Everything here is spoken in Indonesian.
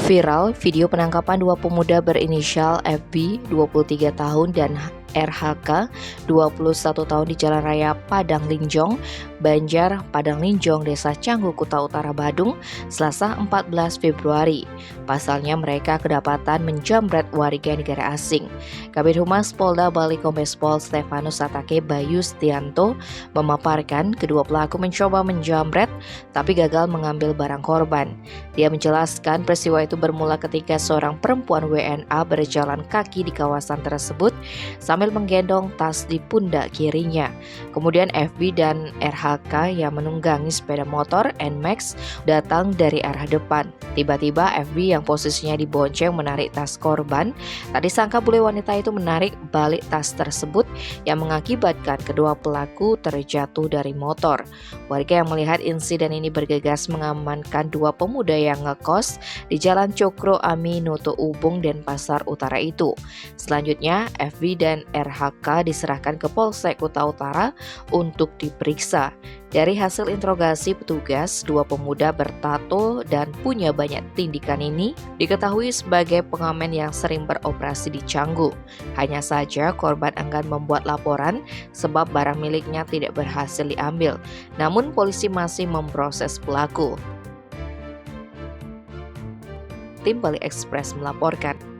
Viral video penangkapan dua pemuda berinisial FB 23 tahun dan RHK 21 tahun di Jalan Raya Padang Linjong, Banjar, Padang Linjong, Desa Canggu, Kuta Utara, Badung, Selasa 14 Februari. Pasalnya mereka kedapatan menjamret warga negara asing. Kabid Humas Polda Bali Kombes Pol Stefanus Satake Bayu Stianto memaparkan kedua pelaku mencoba menjamret tapi gagal mengambil barang korban. Dia menjelaskan peristiwa itu bermula ketika seorang perempuan WNA berjalan kaki di kawasan tersebut sambil menggendong tas di pundak kirinya. Kemudian FB dan RHK yang menunggangi sepeda motor NMAX datang dari arah depan. Tiba-tiba FB yang posisinya dibonceng menarik tas korban. Tak disangka bule wanita itu menarik balik tas tersebut yang mengakibatkan kedua pelaku terjatuh dari motor. Warga yang melihat insiden ini bergegas mengamankan dua pemuda yang ngekos di Jalan Cokro Aminoto Ubung dan Pasar Utara itu. Selanjutnya FB dan RHK diserahkan ke Polsek Kuta Utara untuk diperiksa. Dari hasil interogasi petugas, dua pemuda bertato dan punya banyak tindikan ini diketahui sebagai pengamen yang sering beroperasi di Canggu. Hanya saja korban enggan membuat laporan sebab barang miliknya tidak berhasil diambil. Namun polisi masih memproses pelaku. Tim Bali Express melaporkan.